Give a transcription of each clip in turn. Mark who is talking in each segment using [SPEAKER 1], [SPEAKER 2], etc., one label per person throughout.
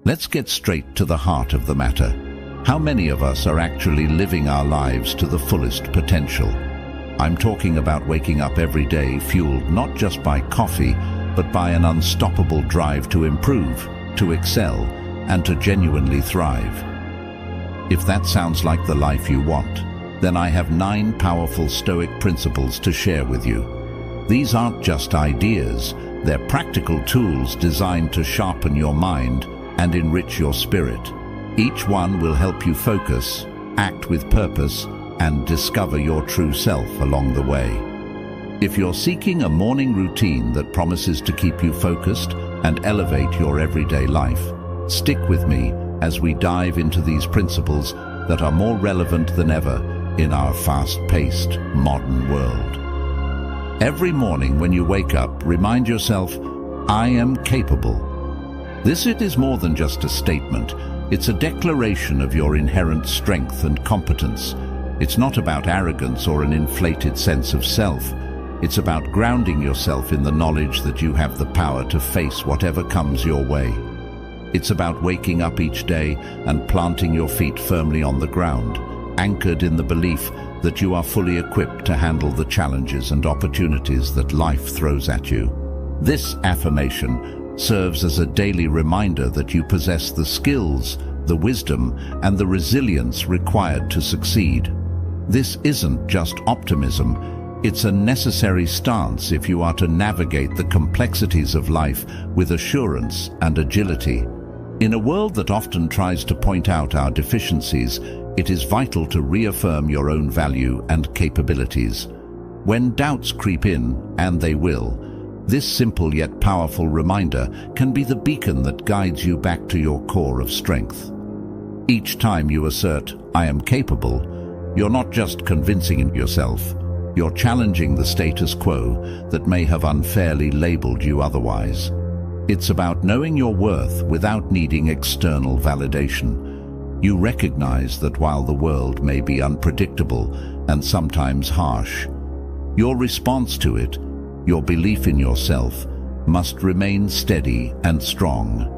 [SPEAKER 1] Let's get straight to the heart of the matter. How many of us are actually living our lives to the fullest potential? I'm talking about waking up every day fueled not just by coffee, but by an unstoppable drive to improve, to excel, and to genuinely thrive. If that sounds like the life you want, then I have 9 powerful Stoic principles to share with you. These aren't just ideas, they're practical tools designed to sharpen your mind and enrich your spirit. Each one will help you focus, act with purpose, and discover your true self along the way. If you're seeking a morning routine that promises to keep you focused and elevate your everyday life, stick with me as we dive into these principles that are more relevant than ever in our fast-paced modern world. Every morning when you wake up, remind yourself, I am capable. This is more than just a statement. It's a declaration of your inherent strength and competence. It's not about arrogance or an inflated sense of self. It's about grounding yourself in the knowledge that you have the power to face whatever comes your way. It's about waking up each day and planting your feet firmly on the ground, anchored in the belief that you are fully equipped to handle the challenges and opportunities that life throws at you. This affirmation serves as a daily reminder that you possess the skills, the wisdom, and the resilience required to succeed. This isn't just optimism, it's a necessary stance if you are to navigate the complexities of life with assurance and agility. In a world that often tries to point out our deficiencies, it is vital to reaffirm your own value and capabilities. When doubts creep in, and they will, this simple yet powerful reminder can be the beacon that guides you back to your core of strength. Each time you assert, I am capable, you're not just convincing yourself, you're challenging the status quo that may have unfairly labeled you otherwise. It's about knowing your worth without needing external validation. You recognize that while the world may be unpredictable and sometimes harsh, your response to it, your belief in yourself, must remain steady and strong.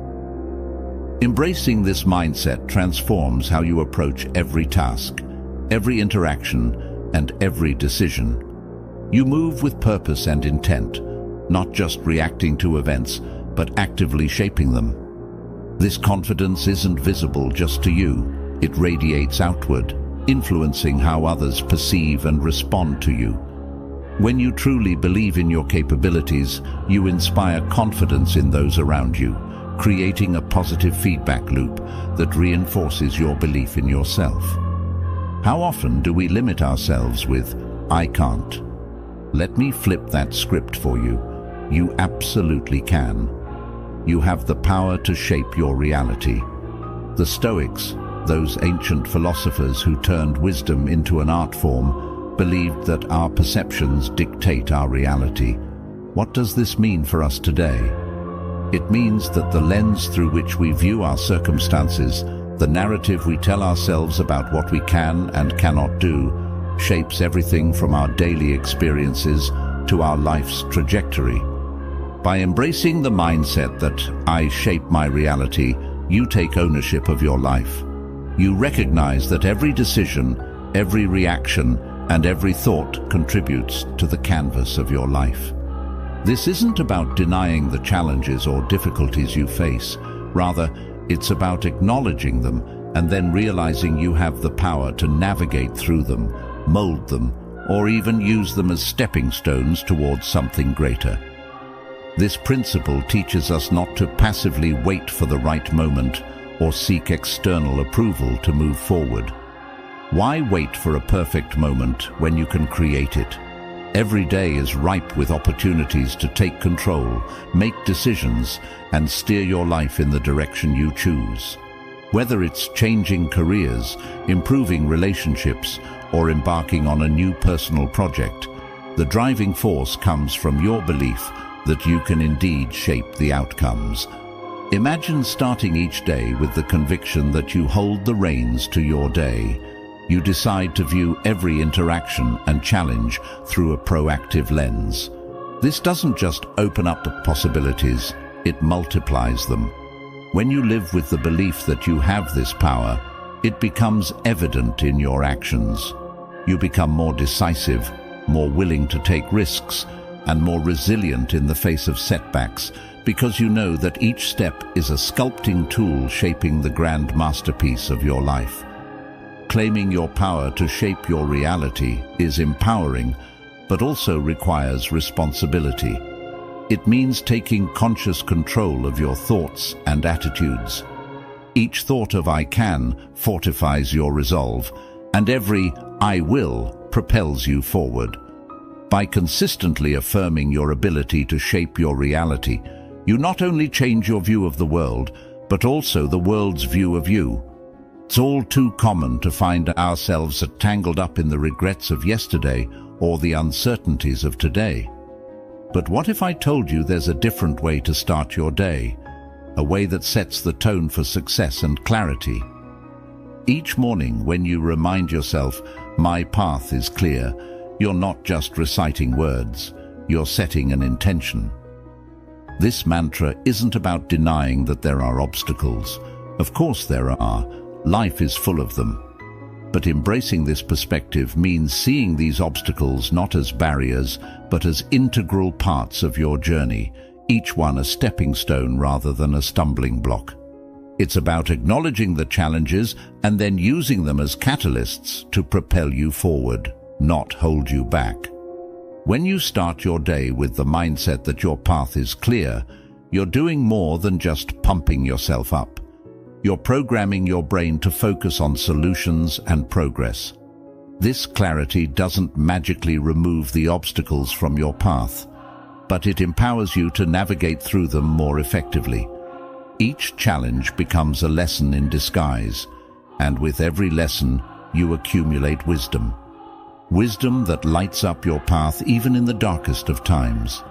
[SPEAKER 1] Embracing this mindset transforms how you approach every task, every interaction, and every decision. You move with purpose and intent, not just reacting to events, but actively shaping them. This confidence isn't visible just to you, it radiates outward, influencing how others perceive and respond to you. When you truly believe in your capabilities, you inspire confidence in those around you, creating a positive feedback loop that reinforces your belief in yourself. How often do we limit ourselves with, I can't? Let me flip that script for you. You absolutely can. You have the power to shape your reality. The Stoics, those ancient philosophers who turned wisdom into an art form, believed that our perceptions dictate our reality. What does this mean for us today? It means that the lens through which we view our circumstances, the narrative we tell ourselves about what we can and cannot do, shapes everything from our daily experiences to our life's trajectory. By embracing the mindset that I shape my reality, you take ownership of your life. You recognize that every decision, every reaction, and every thought contributes to the canvas of your life. This isn't about denying the challenges or difficulties you face. Rather, it's about acknowledging them and then realizing you have the power to navigate through them, mold them, or even use them as stepping stones towards something greater. This principle teaches us not to passively wait for the right moment or seek external approval to move forward. Why wait for a perfect moment when you can create it? Every day is ripe with opportunities to take control, make decisions, and steer your life in the direction you choose. Whether it's changing careers, improving relationships, or embarking on a new personal project, the driving force comes from your belief that you can indeed shape the outcomes. Imagine starting each day with the conviction that you hold the reins to your day. You decide to view every interaction and challenge through a proactive lens. This doesn't just open up the possibilities, it multiplies them. When you live with the belief that you have this power, it becomes evident in your actions. You become more decisive, more willing to take risks, and more resilient in the face of setbacks, because you know that each step is a sculpting tool shaping the grand masterpiece of your life. Claiming your power to shape your reality is empowering, but also requires responsibility. It means taking conscious control of your thoughts and attitudes. Each thought of "I can" fortifies your resolve, and every "I will" propels you forward. By consistently affirming your ability to shape your reality, you not only change your view of the world, but also the world's view of you. It's all too common to find ourselves tangled up in the regrets of yesterday or the uncertainties of today. But what if I told you there's a different way to start your day, a way that sets the tone for success and clarity? Each morning when you remind yourself, "My path is clear," you're not just reciting words, you're setting an intention. This mantra isn't about denying that there are obstacles. Of course there are. Life is full of them. But embracing this perspective means seeing these obstacles not as barriers, but as integral parts of your journey, each one a stepping stone rather than a stumbling block. It's about acknowledging the challenges and then using them as catalysts to propel you forward, not hold you back. When you start your day with the mindset that your path is clear, you're doing more than just pumping yourself up. You're programming your brain to focus on solutions and progress. This clarity doesn't magically remove the obstacles from your path, but it empowers you to navigate through them more effectively. Each challenge becomes a lesson in disguise, and with every lesson, you accumulate wisdom. Wisdom that lights up your path even in the darkest of times.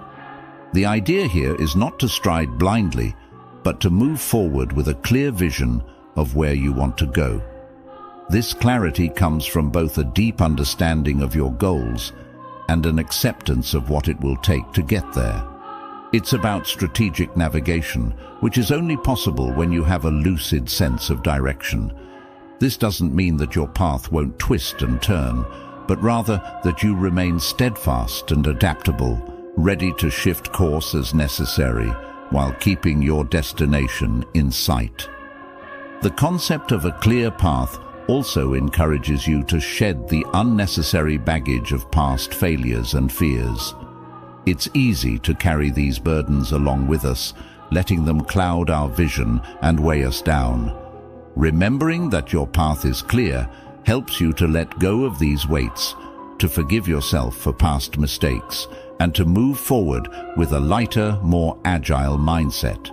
[SPEAKER 1] The idea here is not to stride blindly, but to move forward with a clear vision of where you want to go. This clarity comes from both a deep understanding of your goals and an acceptance of what it will take to get there. It's about strategic navigation, which is only possible when you have a lucid sense of direction. This doesn't mean that your path won't twist and turn, but rather that you remain steadfast and adaptable, ready to shift course as necessary, while keeping your destination in sight. The concept of a clear path also encourages you to shed the unnecessary baggage of past failures and fears. It's easy to carry these burdens along with us, letting them cloud our vision and weigh us down. Remembering that your path is clear helps you to let go of these weights, to forgive yourself for past mistakes, and to move forward with a lighter, more agile mindset.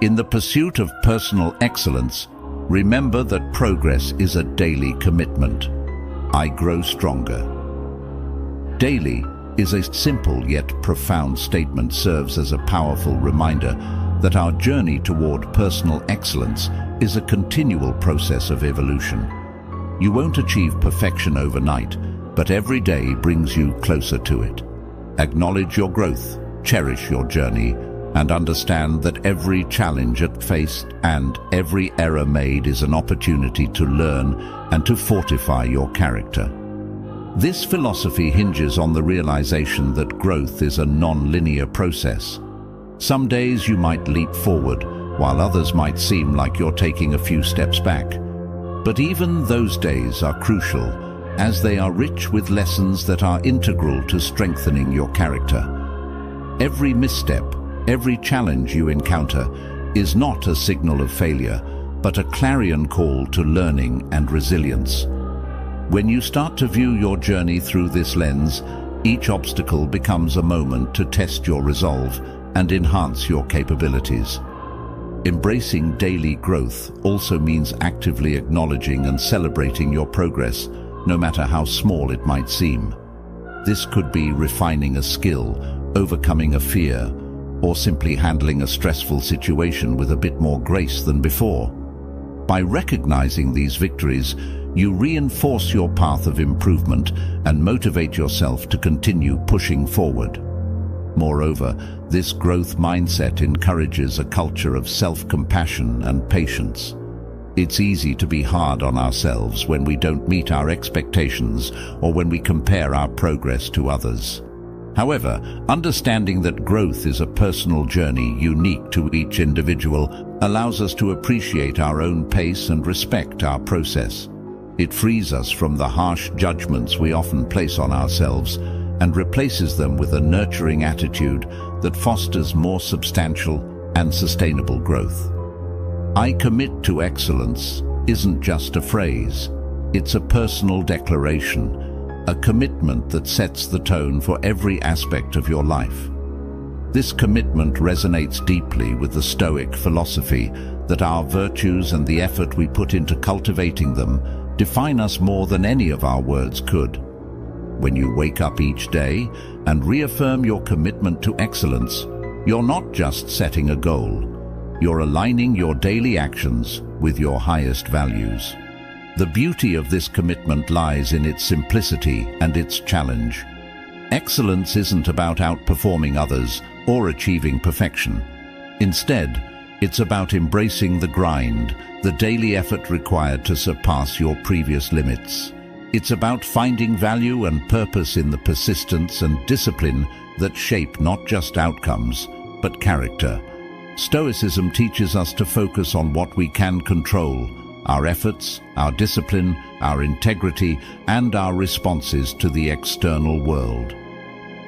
[SPEAKER 1] In the pursuit of personal excellence, remember that progress is a daily commitment. I grow stronger. Daily is a simple yet profound statement, serves as a powerful reminder that our journey toward personal excellence is a continual process of evolution. You won't achieve perfection overnight, but every day brings you closer to it. Acknowledge your growth, cherish your journey, and understand that every challenge faced and every error made is an opportunity to learn and to fortify your character. This philosophy hinges on the realization that growth is a non-linear process. Some days you might leap forward, while others might seem like you're taking a few steps back. But even those days are crucial, as they are rich with lessons that are integral to strengthening your character. Every misstep, every challenge you encounter is not a signal of failure, but a clarion call to learning and resilience. When you start to view your journey through this lens, each obstacle becomes a moment to test your resolve and enhance your capabilities. Embracing daily growth also means actively acknowledging and celebrating your progress, no matter how small it might seem. This could be refining a skill, overcoming a fear, or simply handling a stressful situation with a bit more grace than before. By recognizing these victories, you reinforce your path of improvement and motivate yourself to continue pushing forward. Moreover, this growth mindset encourages a culture of self-compassion and patience. It's easy to be hard on ourselves when we don't meet our expectations or when we compare our progress to others. However, understanding that growth is a personal journey unique to each individual allows us to appreciate our own pace and respect our process. It frees us from the harsh judgments we often place on ourselves and replaces them with a nurturing attitude that fosters more substantial and sustainable growth. "I commit to excellence" isn't just a phrase, it's a personal declaration, a commitment that sets the tone for every aspect of your life. This commitment resonates deeply with the Stoic philosophy that our virtues and the effort we put into cultivating them define us more than any of our words could. When you wake up each day and reaffirm your commitment to excellence, you're not just setting a goal. You're aligning your daily actions with your highest values. The beauty of this commitment lies in its simplicity and its challenge. Excellence isn't about outperforming others or achieving perfection. Instead, it's about embracing the grind, the daily effort required to surpass your previous limits. It's about finding value and purpose in the persistence and discipline that shape not just outcomes, but character. Stoicism teaches us to focus on what we can control: our efforts, our discipline, our integrity, and our responses to the external world.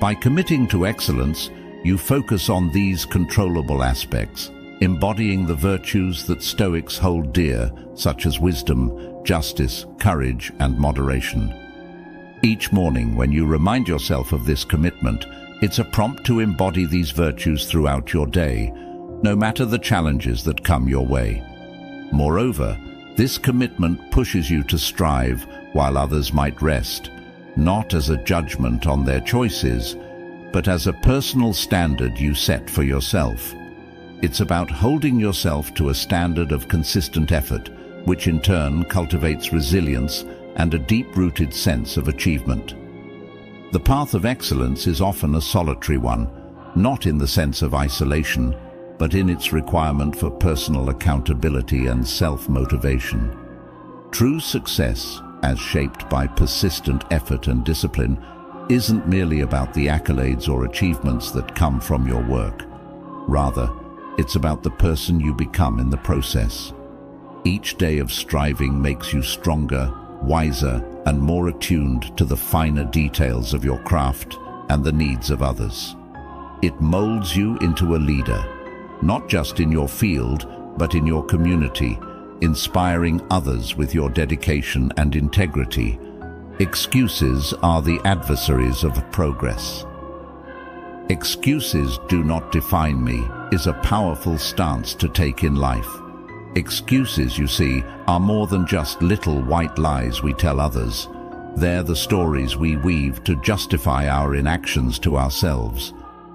[SPEAKER 1] By committing to excellence, you focus on these controllable aspects, embodying the virtues that Stoics hold dear, such as wisdom, justice, courage, and moderation. Each morning, when you remind yourself of this commitment, it's a prompt to embody these virtues throughout your day, no matter the challenges that come your way. Moreover, this commitment pushes you to strive while others might rest, not as a judgment on their choices, but as a personal standard you set for yourself. It's about holding yourself to a standard of consistent effort, which in turn cultivates resilience and a deep-rooted sense of achievement. The path of excellence is often a solitary one, not in the sense of isolation, but in its requirement for personal accountability and self-motivation. True success, as shaped by persistent effort and discipline, isn't merely about the accolades or achievements that come from your work. Rather, it's about the person you become in the process. Each day of striving makes you stronger, wiser, and more attuned to the finer details of your craft and the needs of others. It molds you into a leader, not just in your field, but in your community, inspiring others with your dedication and integrity. Excuses are the adversaries of progress. "Excuses do not define me" is a powerful stance to take in life. Excuses, you see, are more than just little white lies we tell others. They're the stories we weave to justify our inactions to ourselves.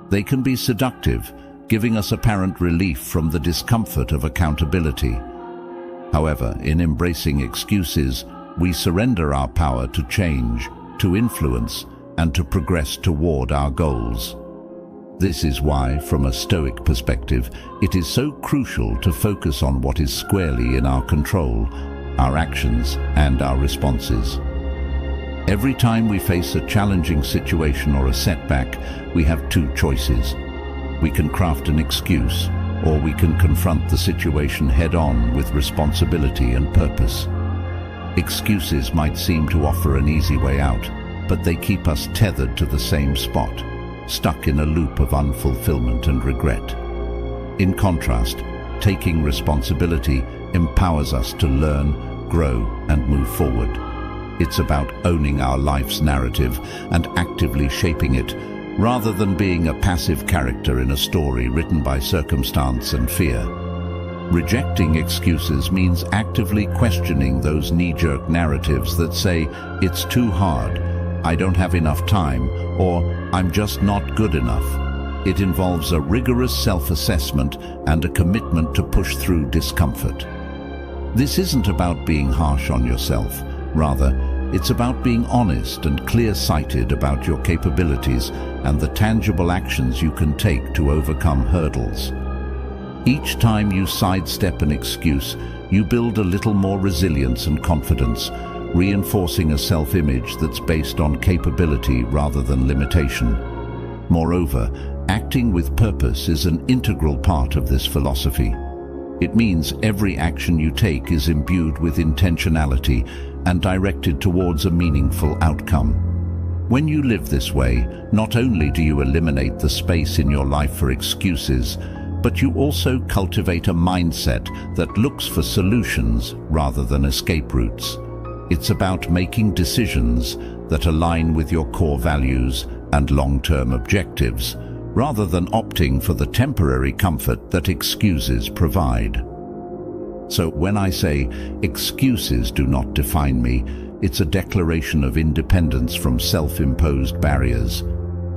[SPEAKER 1] They can be seductive, giving us apparent relief from the discomfort of accountability. However, in embracing excuses, we surrender our power to change, to influence, and to progress toward our goals. This is why, from a Stoic perspective, it is so crucial to focus on what is squarely in our control, our actions and our responses. Every time we face a challenging situation or a setback, we have two choices. We can craft an excuse, or we can confront the situation head-on with responsibility and purpose. Excuses might seem to offer an easy way out, but they keep us tethered to the same spot, stuck in a loop of unfulfillment and regret. In contrast, taking responsibility empowers us to learn, grow, and move forward. It's about owning our life's narrative and actively shaping it, rather than being a passive character in a story written by circumstance and fear. Rejecting excuses means actively questioning those knee-jerk narratives that say, "It's too hard," "I don't have enough time," or "I'm just not good enough." It involves a rigorous self-assessment and a commitment to push through discomfort. This isn't about being harsh on yourself. Rather, it's about being honest and clear-sighted about your capabilities and the tangible actions you can take to overcome hurdles. Each time you sidestep an excuse, you build a little more resilience and confidence, reinforcing a self-image that's based on capability rather than limitation. Moreover, acting with purpose is an integral part of this philosophy. It means every action you take is imbued with intentionality and directed towards a meaningful outcome. When you live this way, not only do you eliminate the space in your life for excuses, but you also cultivate a mindset that looks for solutions rather than escape routes. It's about making decisions that align with your core values and long-term objectives, rather than opting for the temporary comfort that excuses provide. So when I say, excuses do not define me, it's a declaration of independence from self-imposed barriers.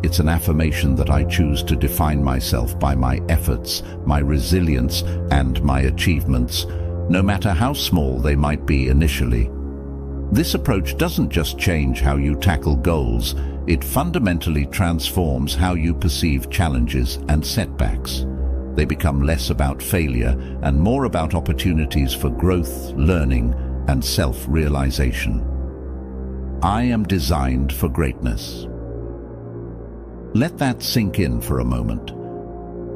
[SPEAKER 1] It's an affirmation that I choose to define myself by my efforts, my resilience, and my achievements, no matter how small they might be initially. This approach doesn't just change how you tackle goals, it fundamentally transforms how you perceive challenges and setbacks. They become less about failure and more about opportunities for growth, learning, and self-realization. I am designed for greatness. Let that sink in for a moment.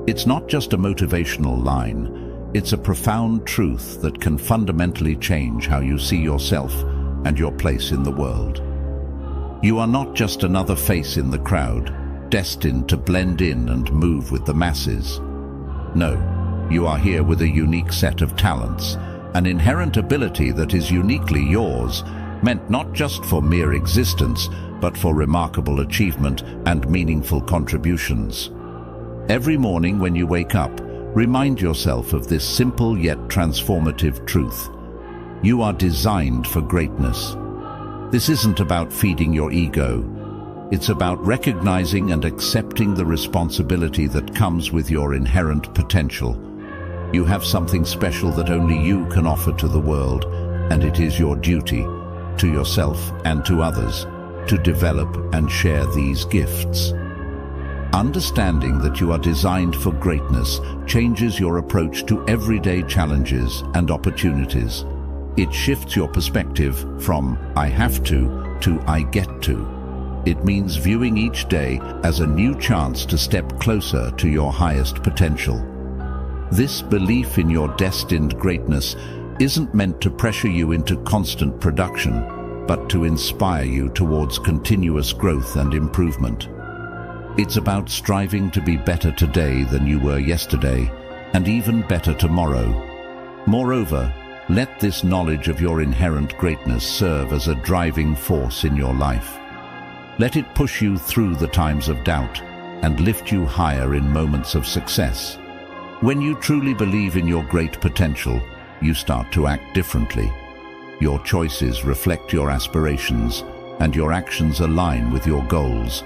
[SPEAKER 1] It's not just a motivational line, it's a profound truth that can fundamentally change how you see yourself and your place in the world. You are not just another face in the crowd, destined to blend in and move with the masses. No, you are here with a unique set of talents, an inherent ability that is uniquely yours, meant not just for mere existence, but for remarkable achievement and meaningful contributions. Every morning when you wake up, remind yourself of this simple yet transformative truth. You are designed for greatness. This isn't about feeding your ego. It's about recognizing and accepting the responsibility that comes with your inherent potential. You have something special that only you can offer to the world, and it is your duty, to yourself and to others, to develop and share these gifts. Understanding that you are designed for greatness changes your approach to everyday challenges and opportunities. It shifts your perspective from "I have to" "I get to." It means viewing each day as a new chance to step closer to your highest potential. This belief in your destined greatness isn't meant to pressure you into constant production, but to inspire you towards continuous growth and improvement. It's about striving to be better today than you were yesterday, and even better tomorrow. Moreover, let this knowledge of your inherent greatness serve as a driving force in your life. Let it push you through the times of doubt and lift you higher in moments of success. When you truly believe in your great potential, you start to act differently. Your choices reflect your aspirations, and your actions align with your goals.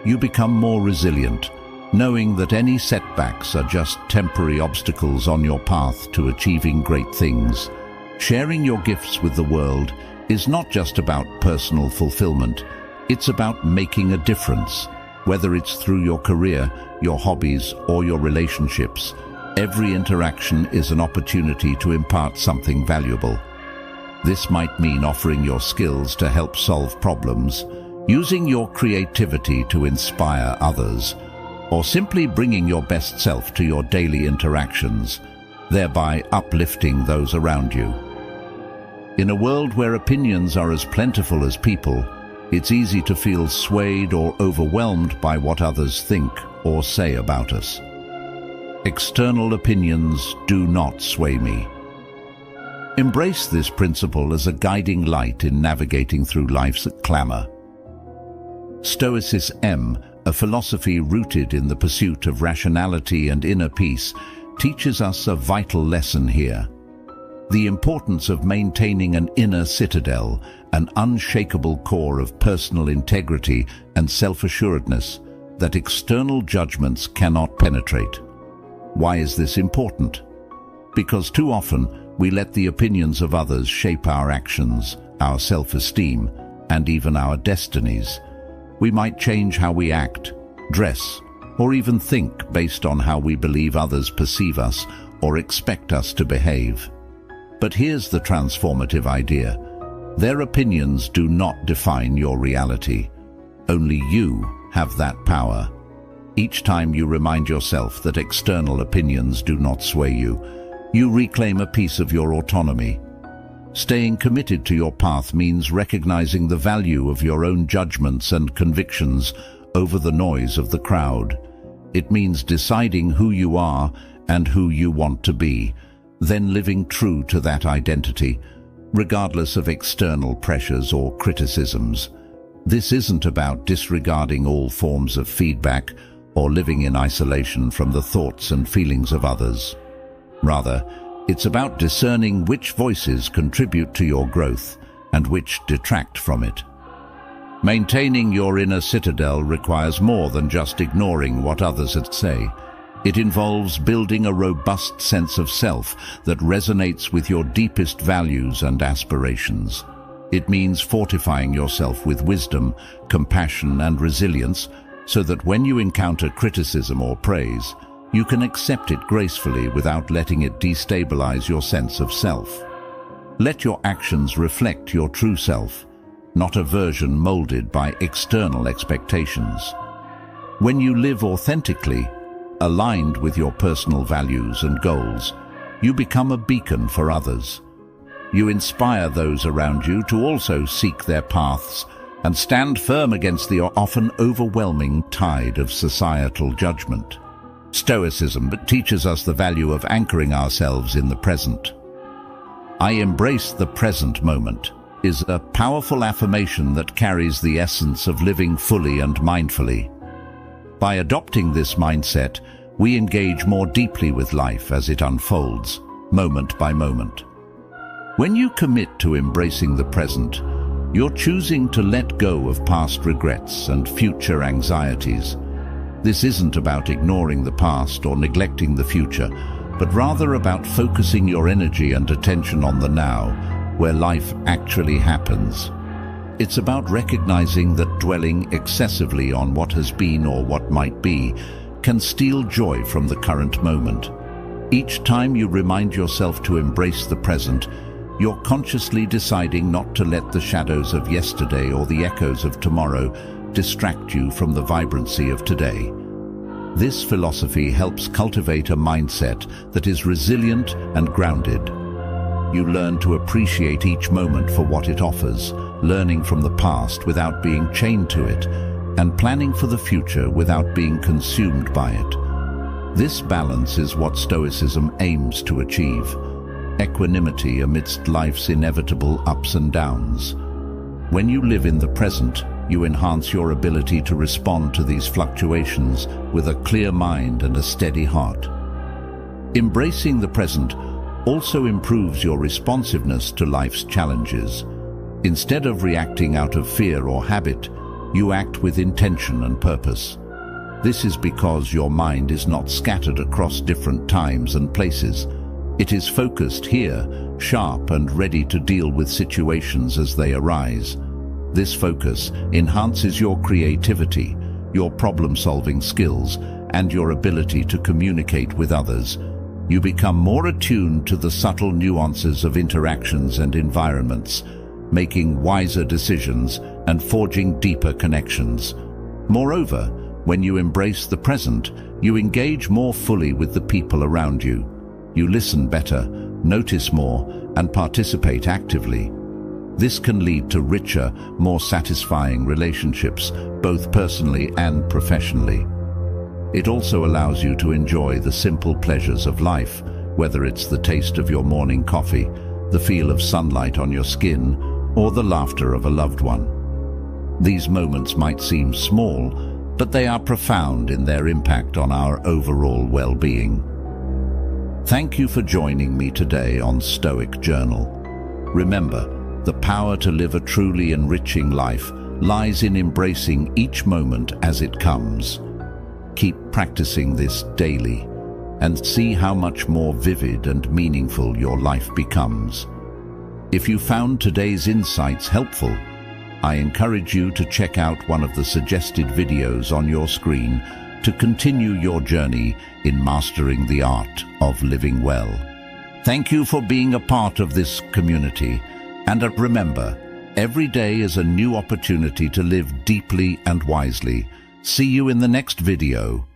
[SPEAKER 1] You become more resilient, knowing that any setbacks are just temporary obstacles on your path to achieving great things. Sharing your gifts with the world is not just about personal fulfillment, it's about making a difference. Whether it's through your career, your hobbies, or your relationships, every interaction is an opportunity to impart something valuable. This might mean offering your skills to help solve problems, using your creativity to inspire others, or simply bringing your best self to your daily interactions, thereby uplifting those around you. In a world where opinions are as plentiful as people, it's easy to feel swayed or overwhelmed by what others think or say about us. External opinions do not sway me. Embrace this principle as a guiding light in navigating through life's clamor. Stoicism, a philosophy rooted in the pursuit of rationality and inner peace, teaches us a vital lesson here. The importance of maintaining an inner citadel, an unshakable core of personal integrity and self-assuredness that external judgments cannot penetrate. Why is this important? Because too often we let the opinions of others shape our actions, our self-esteem, and even our destinies. We might change how we act, dress, or even think based on how we believe others perceive us or expect us to behave. But here's the transformative idea. Their opinions do not define your reality. Only you have that power. Each time you remind yourself that external opinions do not sway you, you reclaim a piece of your autonomy. Staying committed to your path means recognizing the value of your own judgments and convictions over the noise of the crowd. It means deciding who you are and who you want to be, then living true to that identity, regardless of external pressures or criticisms. This isn't about disregarding all forms of feedback or living in isolation from the thoughts and feelings of others. Rather, it's about discerning which voices contribute to your growth and which detract from it. Maintaining your inner citadel requires more than just ignoring what others say. It involves building a robust sense of self that resonates with your deepest values and aspirations. It means fortifying yourself with wisdom, compassion, and resilience so that when you encounter criticism or praise, you can accept it gracefully without letting it destabilize your sense of self. Let your actions reflect your true self, not a version molded by external expectations. When you live authentically, aligned with your personal values and goals, you become a beacon for others. You inspire those around you to also seek their paths and stand firm against the often overwhelming tide of societal judgment. Stoicism teaches us the value of anchoring ourselves in the present. "I embrace the present moment" is a powerful affirmation that carries the essence of living fully and mindfully. By adopting this mindset, we engage more deeply with life as it unfolds, moment by moment. When you commit to embracing the present, you're choosing to let go of past regrets and future anxieties. This isn't about ignoring the past or neglecting the future, but rather about focusing your energy and attention on the now, where life actually happens. It's about recognizing that dwelling excessively on what has been or what might be can steal joy from the current moment. Each time you remind yourself to embrace the present, you're consciously deciding not to let the shadows of yesterday or the echoes of tomorrow distract you from the vibrancy of today. This philosophy helps cultivate a mindset that is resilient and grounded. You learn to appreciate each moment for what it offers, learning from the past without being chained to it, and planning for the future without being consumed by it. This balance is what Stoicism aims to achieve: equanimity amidst life's inevitable ups and downs. When you live in the present, you enhance your ability to respond to these fluctuations with a clear mind and a steady heart. Embracing the present also improves your responsiveness to life's challenges. Instead of reacting out of fear or habit, you act with intention and purpose. This is because your mind is not scattered across different times and places. It is focused here, sharp and ready to deal with situations as they arise. This focus enhances your creativity, your problem-solving skills, and your ability to communicate with others. You become more attuned to the subtle nuances of interactions and environments, making wiser decisions and forging deeper connections. Moreover, when you embrace the present, you engage more fully with the people around you. You listen better, notice more, and participate actively. This can lead to richer, more satisfying relationships, both personally and professionally. It also allows you to enjoy the simple pleasures of life, whether it's the taste of your morning coffee, the feel of sunlight on your skin, or the laughter of a loved one. These moments might seem small, but they are profound in their impact on our overall well-being. Thank you for joining me today on Stoic Journal. Remember, the power to live a truly enriching life lies in embracing each moment as it comes. Keep practicing this daily and see how much more vivid and meaningful your life becomes. If you found today's insights helpful, I encourage you to check out one of the suggested videos on your screen to continue your journey in mastering the art of living well. Thank you for being a part of this community, and remember, every day is a new opportunity to live deeply and wisely. See you in the next video.